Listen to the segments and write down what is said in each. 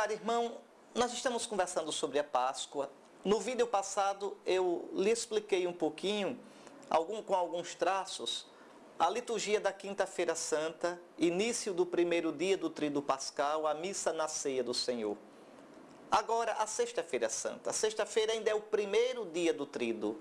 caro irmão, nós estamos conversando sobre a Páscoa. No vídeo passado eu lhe expliquei um pouquinho, com alguns traços, a liturgia da Quinta-feira Santa, início do primeiro dia do Tríduo Pascal, a missa na ceia do Senhor. Agora, a Sexta-feira Santa. A sexta-feira ainda é o primeiro dia do Tríduo.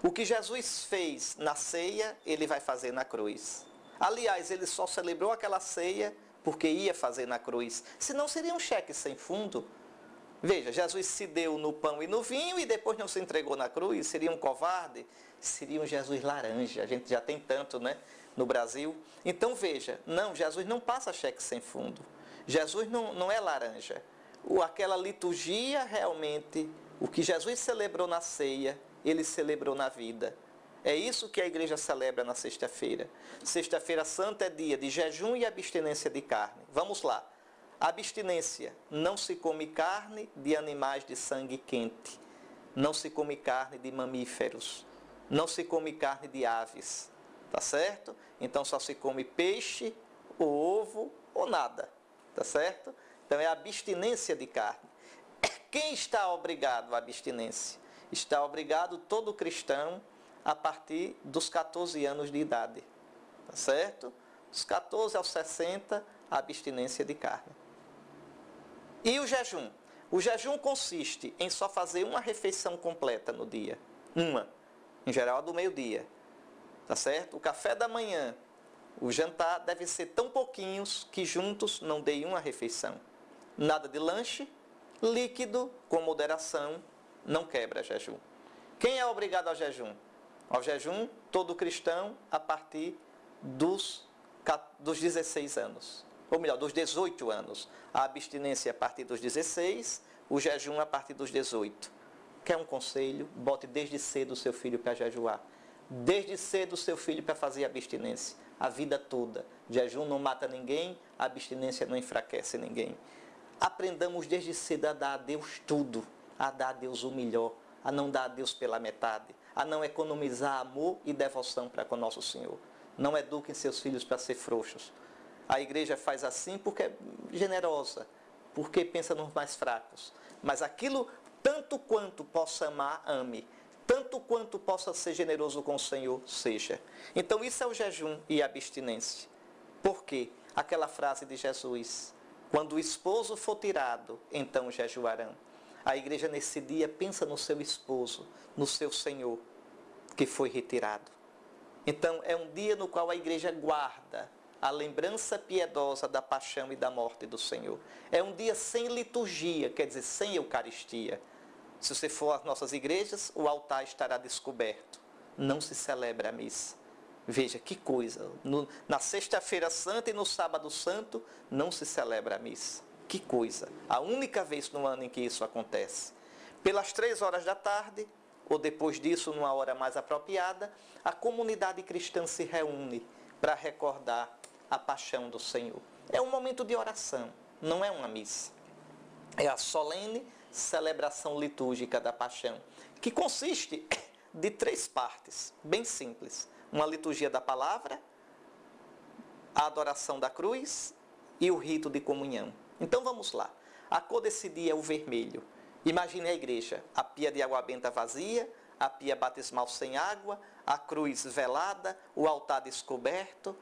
O que Jesus fez na ceia, ele vai fazer na cruz. Aliás, ele só celebrou aquela ceia porque ia fazer na cruz. Senão seria um cheque sem fundo. Veja, Jesus se deu no pão e no vinho e depois não se entregou na cruz. Seria um covarde? Seria um Jesus laranja. A gente já tem tanto, né, no Brasil. Então veja, não, Jesus não passa cheque sem fundo. Jesus não é laranja. Aquela liturgia realmente, o que Jesus celebrou na ceia, ele celebrou na vida. É isso que a igreja celebra na sexta-feira. Sexta-feira Santa é dia de jejum e abstinência de carne. Vamos lá. Abstinência. Não se come carne de animais de sangue quente. Não se come carne de mamíferos. Não se come carne de aves. Tá certo? Então só se come peixe, ou ovo, ou nada. Tá certo? Então é abstinência de carne. Quem está obrigado à abstinência? Está obrigado todo cristão a partir dos 14 anos de idade. Tá certo? Dos 14 aos 60, a abstinência de carne. E o jejum? O jejum consiste em só fazer uma refeição completa no dia. Uma. Em geral, a do meio-dia. Tá certo? O café da manhã, o jantar devem ser tão pouquinhos que juntos não deem uma refeição. Nada de lanche, líquido, com moderação, não quebra jejum. Quem é obrigado ao jejum? Ao jejum, todo cristão a partir dos 16 anos. Ou melhor, dos 18 anos. A abstinência a partir dos 16, o jejum a partir dos 18. Quer um conselho? Bote desde cedo o seu filho para jejuar. Desde cedo o seu filho para fazer abstinência. A vida toda. Jejum não mata ninguém, a abstinência não enfraquece ninguém. Aprendamos desde cedo a dar a Deus tudo. A dar a Deus o melhor. A não dar a Deus pela metade. A não economizar amor e devoção para com nosso Senhor. Não eduquem seus filhos para ser frouxos. A igreja faz assim porque é generosa, porque pensa nos mais fracos. Mas aquilo, tanto quanto possa amar, ame. Tanto quanto possa ser generoso com o Senhor, seja. Então isso é o jejum e a abstinência. Por quê? Aquela frase de Jesus, quando o esposo for tirado, então jejuarão. A igreja nesse dia pensa no seu esposo, no seu Senhor, que foi retirado. Então é um dia no qual a igreja guarda a lembrança piedosa da paixão e da morte do Senhor. É um dia sem liturgia, quer dizer, sem Eucaristia. Se você for às nossas igrejas, o altar estará descoberto. Não se celebra a missa. Veja que coisa. Na Sexta-feira Santa e no Sábado Santo, não se celebra a missa. Que coisa. A única vez no ano em que isso acontece. Pelas 3 horas da tarde, ou depois disso, numa hora mais apropriada, a comunidade cristã se reúne para recordar a paixão do Senhor. É um momento de oração, não é uma missa. É a solene celebração litúrgica da paixão, que consiste de 3 partes, bem simples. Uma liturgia da palavra, a adoração da cruz e o rito de comunhão. Então vamos lá. A cor desse dia é o vermelho. Imagine a igreja, a pia de água benta vazia, a pia batismal sem água, a cruz velada, o altar descoberto,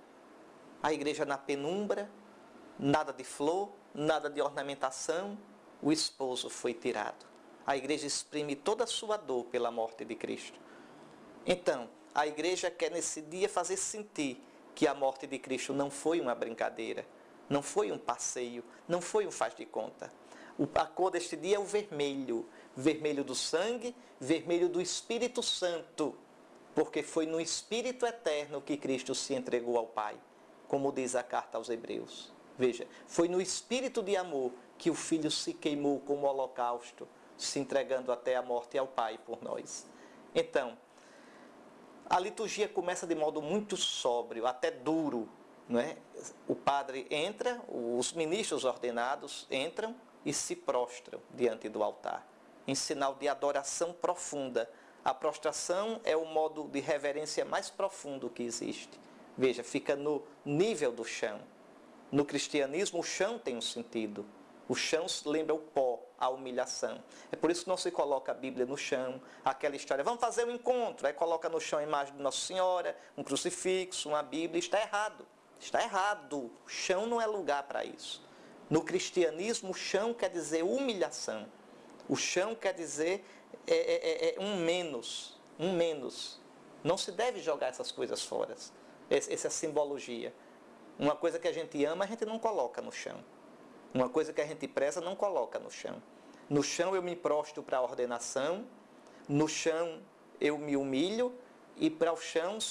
a igreja na penumbra, nada de flor, nada de ornamentação, o esposo foi tirado. A igreja exprime toda a sua dor pela morte de Cristo. Então, a igreja quer nesse dia fazer sentir que a morte de Cristo não foi uma brincadeira, não foi um passeio, não foi um faz de conta. A cor deste dia é o vermelho, vermelho do sangue, vermelho do Espírito Santo, porque foi no Espírito Eterno que Cristo se entregou ao Pai, como diz a carta aos Hebreus. Veja, foi no espírito de amor que o Filho se queimou como holocausto, se entregando até a morte ao Pai por nós. Então, a liturgia começa de modo muito sóbrio, até duro, não é? O padre entra, os ministros ordenados entram e se prostram diante do altar, em sinal de adoração profunda. A prostração é o modo de reverência mais profundo que existe. Veja, fica no nível do chão. No cristianismo, o chão tem um sentido. O chão lembra o pó, a humilhação. É por isso que não se coloca a Bíblia no chão, aquela história, vamos fazer um encontro, aí coloca no chão a imagem de Nossa Senhora, um crucifixo, uma Bíblia, está errado. Está errado. O chão não é lugar para isso. No cristianismo, o chão quer dizer humilhação. O chão quer dizer um menos. Um menos. Não se deve jogar essas coisas fora. Essa simbologia. Uma coisa que a gente ama, a gente não coloca no chão. Uma coisa que a gente preza, não coloca no chão. No chão eu me prostro para a ordenação, no chão eu me humilho, e para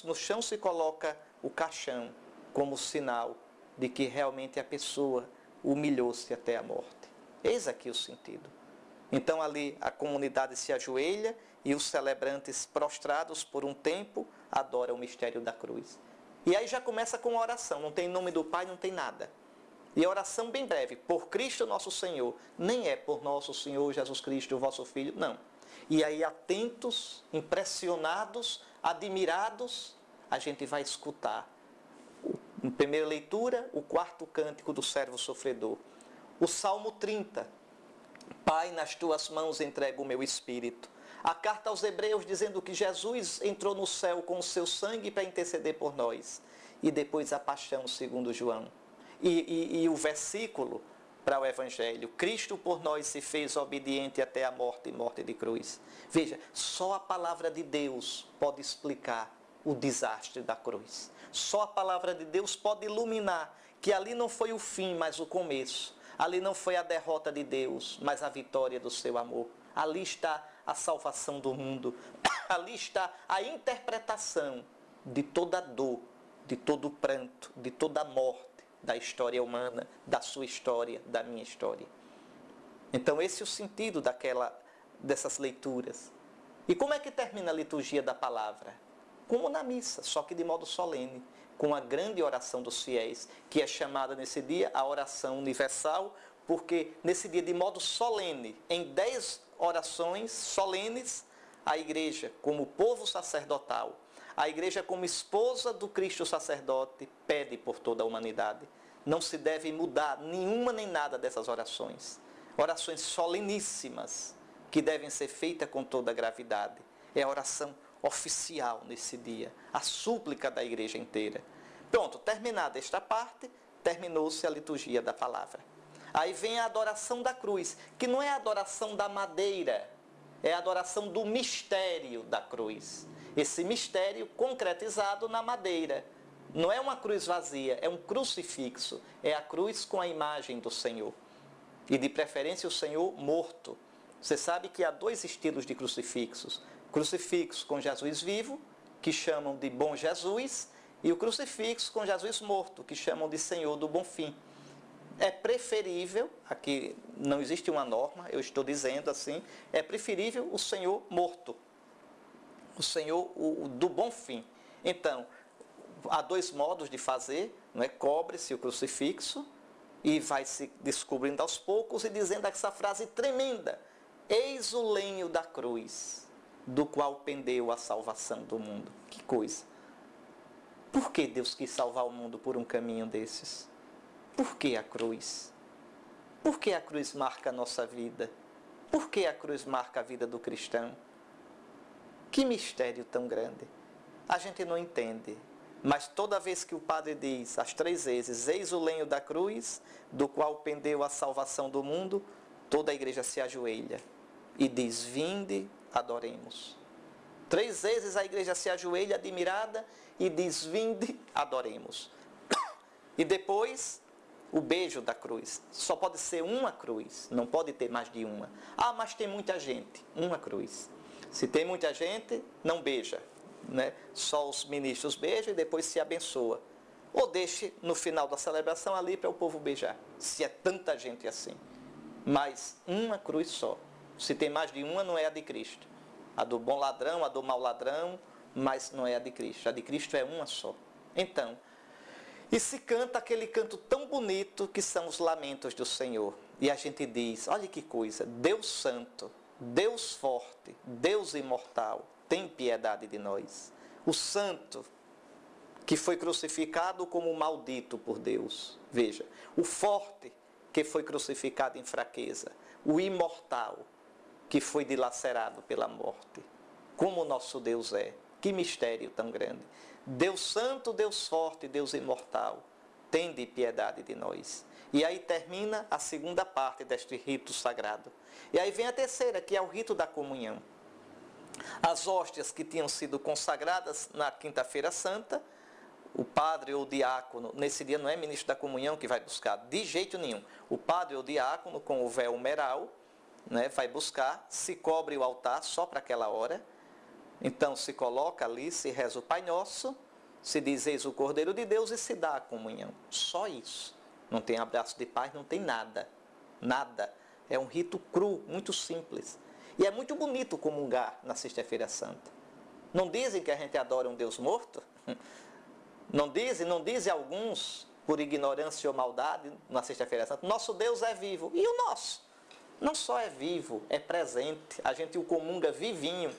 no chão se coloca o caixão, como sinal de que realmente a pessoa humilhou-se até a morte. Eis aqui o sentido. Então ali a comunidade se ajoelha e os celebrantes prostrados por um tempo adoram o mistério da cruz. E aí já começa com a oração, não tem nome do Pai, não tem nada. E a oração bem breve, por Cristo nosso Senhor, nem é por nosso Senhor Jesus Cristo, o vosso Filho, não. E aí atentos, impressionados, admirados, a gente vai escutar. Em primeira leitura, o quarto cântico do servo sofredor. O Salmo 30. Pai, nas tuas mãos entrego o meu espírito. A carta aos Hebreus dizendo que Jesus entrou no céu com o seu sangue para interceder por nós. E depois a paixão, segundo João. E o versículo para o Evangelho. Cristo por nós se fez obediente até a morte e morte de cruz. Veja, só a palavra de Deus pode explicar o desastre da cruz. Só a palavra de Deus pode iluminar que ali não foi o fim, mas o começo. Ali não foi a derrota de Deus, mas a vitória do seu amor. Ali está a salvação do mundo. Ali está a interpretação de toda a dor, de todo o pranto, de toda a morte da história humana, da sua história, da minha história. Então esse é o sentido dessas leituras. E como é que termina a liturgia da palavra? Como na missa, só que de modo solene, com a grande oração dos fiéis, que é chamada nesse dia a oração universal, porque nesse dia de modo solene, em 10 orações solenes, a igreja, como povo sacerdotal, a igreja como esposa do Cristo sacerdote, pede por toda a humanidade. Não se deve mudar nenhuma nem nada dessas orações. Orações soleníssimas, que devem ser feitas com toda a gravidade. É a oração oficial nesse dia, a súplica da igreja inteira. Pronto, terminada esta parte, terminou-se a liturgia da palavra. Aí vem a adoração da cruz, que não é a adoração da madeira, é a adoração do mistério da cruz. Esse mistério concretizado na madeira. Não é uma cruz vazia, é um crucifixo. É a cruz com a imagem do Senhor. E de preferência o Senhor morto. Você sabe que há 2 estilos de crucifixos. Crucifixo com Jesus vivo, que chamam de Bom Jesus, e o crucifixo com Jesus morto, que chamam de Senhor do Bom Fim. É preferível, aqui não existe uma norma, eu estou dizendo assim, é preferível o Senhor morto. O Senhor do Bom Fim. Então, há 2 modos de fazer, não é? Cobre-se o crucifixo e vai se descobrindo aos poucos e dizendo essa frase tremenda: eis o lenho da cruz, do qual pendeu a salvação do mundo. Que coisa! Por que Deus quis salvar o mundo por um caminho desses? Por que a cruz? Por que a cruz marca a nossa vida? Por que a cruz marca a vida do cristão? Que mistério tão grande! A gente não entende. Mas toda vez que o padre diz, as 3 vezes, eis o lenho da cruz, do qual pendeu a salvação do mundo, toda a igreja se ajoelha e diz, vinde, adoremos. 3 vezes a igreja se ajoelha admirada e diz, vinde, adoremos. E depois, o beijo da cruz. Só pode ser uma cruz, não pode ter mais de uma. Ah, mas tem muita gente. Uma cruz. Se tem muita gente, não beija. Né? Só os ministros beijam e depois se abençoa. Ou deixe no final da celebração ali para o povo beijar, se é tanta gente assim. Mas uma cruz só. Se tem mais de uma, não é a de Cristo. A do bom ladrão, a do mau ladrão, mas não é a de Cristo. A de Cristo é uma só. Então, e se canta aquele canto tão bonito que são os lamentos do Senhor. E a gente diz, olha que coisa, Deus Santo, Deus Forte, Deus Imortal, tem piedade de nós. O santo que foi crucificado como maldito por Deus. Veja, o forte que foi crucificado em fraqueza, o imortal, que foi dilacerado pela morte. Como o nosso Deus é, que mistério tão grande. Deus santo, Deus forte, Deus imortal, tende piedade de nós. E aí termina a segunda parte deste rito sagrado. E aí vem a terceira, que é o rito da comunhão. As hóstias que tinham sido consagradas na quinta-feira santa, o padre ou o diácono, nesse dia não é ministro da comunhão que vai buscar, de jeito nenhum. O padre ou o diácono, com o véu humeral, né, vai buscar, se cobre o altar só para aquela hora. Então se coloca ali, se reza o Pai Nosso, se diz eis o Cordeiro de Deus e se dá a comunhão. Só isso. Não tem abraço de paz, não tem nada. Nada. É um rito cru, muito simples. E é muito bonito comungar na Sexta-feira Santa. Não dizem que a gente adora um Deus morto? Não dizem alguns, por ignorância ou maldade, na Sexta-feira Santa, nosso Deus é vivo. E o nosso? Não só é vivo, é presente. A gente o comunga vivinho.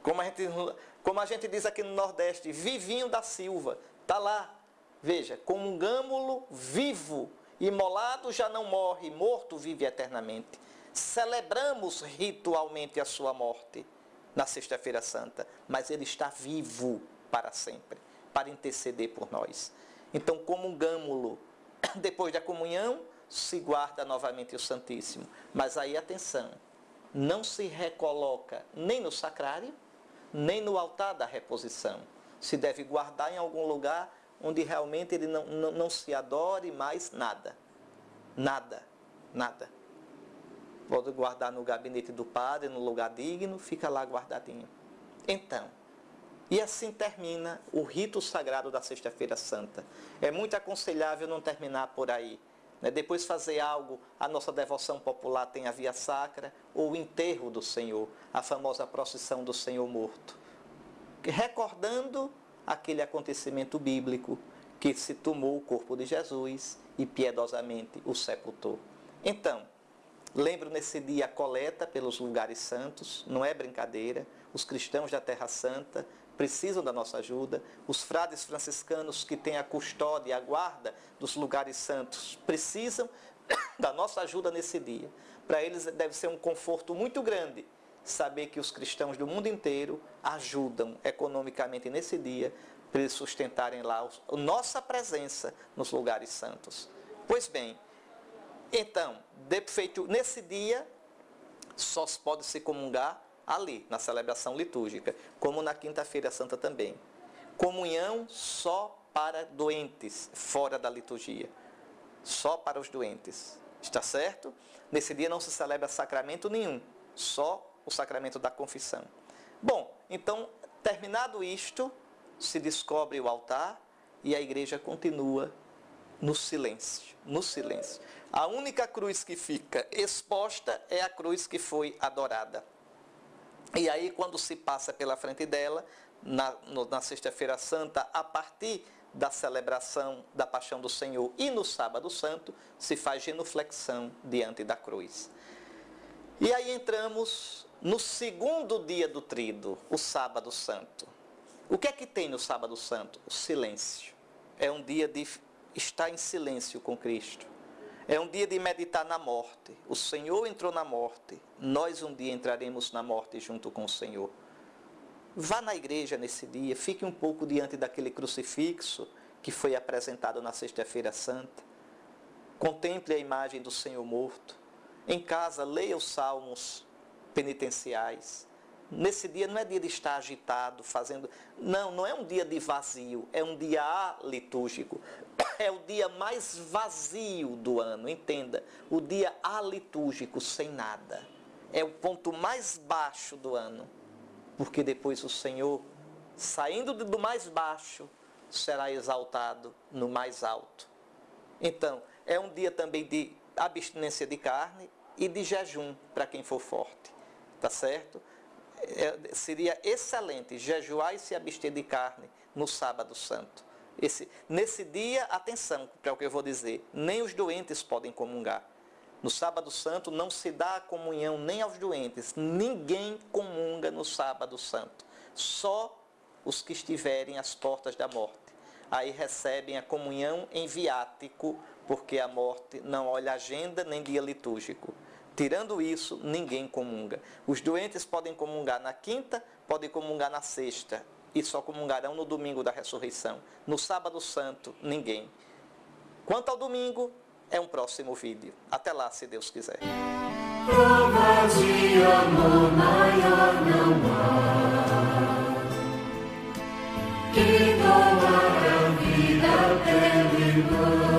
Como a gente diz aqui no Nordeste, vivinho da Silva. Está lá. Veja, comungamo-lo vivo. Imolado já não morre, morto vive eternamente. Celebramos ritualmente a sua morte na Sexta-feira Santa, mas ele está vivo para sempre, para interceder por nós. Então, comungamo-lo. Depois da comunhão, se guarda novamente o Santíssimo. Mas aí, atenção, não se recoloca nem no sacrário, nem no altar da reposição. Se deve guardar em algum lugar onde realmente ele não se adore mais nada. Nada, nada. Pode guardar no gabinete do padre, no lugar digno, fica lá guardadinho. Então, e assim termina o rito sagrado da Sexta-feira Santa. É muito aconselhável não terminar por aí. Depois fazer algo, a nossa devoção popular tem a via sacra, ou o enterro do Senhor, a famosa procissão do Senhor morto. Recordando aquele acontecimento bíblico que se tomou o corpo de Jesus e piedosamente o sepultou. Então, lembro nesse dia a coleta pelos lugares santos, não é brincadeira, os cristãos da Terra Santa precisam da nossa ajuda, os frades franciscanos que têm a custódia e a guarda dos lugares santos precisam da nossa ajuda nesse dia. Para eles deve ser um conforto muito grande saber que os cristãos do mundo inteiro ajudam economicamente nesse dia para eles sustentarem lá a nossa presença nos lugares santos. Pois bem, então, feito nesse dia, só se pode se comungar ali, na celebração litúrgica, como na Quinta-feira Santa também. Comunhão só para doentes, fora da liturgia. Só para os doentes. Está certo? Nesse dia não se celebra sacramento nenhum, só o sacramento da confissão. Bom, então, terminado isto, se descobre o altar e a igreja continua no silêncio, no silêncio. A única cruz que fica exposta é a cruz que foi adorada. E aí, quando se passa pela frente dela, na Sexta-feira Santa, a partir da celebração da Paixão do Senhor e no Sábado Santo, se faz genuflexão diante da cruz. E aí entramos no segundo dia do Tríduo, o Sábado Santo. O que é que tem no Sábado Santo? O silêncio. É um dia de estar em silêncio com Cristo. É um dia de meditar na morte. O Senhor entrou na morte. Nós um dia entraremos na morte junto com o Senhor. Vá na igreja nesse dia. Fique um pouco diante daquele crucifixo que foi apresentado na Sexta-feira Santa. Contemple a imagem do Senhor morto. Em casa, leia os salmos penitenciais. Nesse dia não é dia de estar agitado, fazendo... Não é um dia de vazio, é um dia alitúrgico. É o dia mais vazio do ano, entenda. O dia alitúrgico, sem nada. É o ponto mais baixo do ano. Porque depois o Senhor, saindo do mais baixo, será exaltado no mais alto. Então, é um dia também de abstinência de carne e de jejum para quem for forte. Tá certo? Seria excelente jejuar e se abster de carne no Sábado Santo. Nesse dia, atenção para o que eu vou dizer, nem os doentes podem comungar. No Sábado Santo não se dá a comunhão nem aos doentes, ninguém comunga no Sábado Santo, só os que estiverem às portas da morte. aí recebem a comunhão em viático, porque a morte não olha agenda nem dia litúrgico. Tirando isso, ninguém comunga. Os doentes podem comungar na quinta, podem comungar na sexta, e só comungarão no domingo da ressurreição. No sábado santo, ninguém. Quanto ao domingo, é um próximo vídeo. Até lá, se Deus quiser. Prova de amor maior não há, que doar a vida pelo irmão.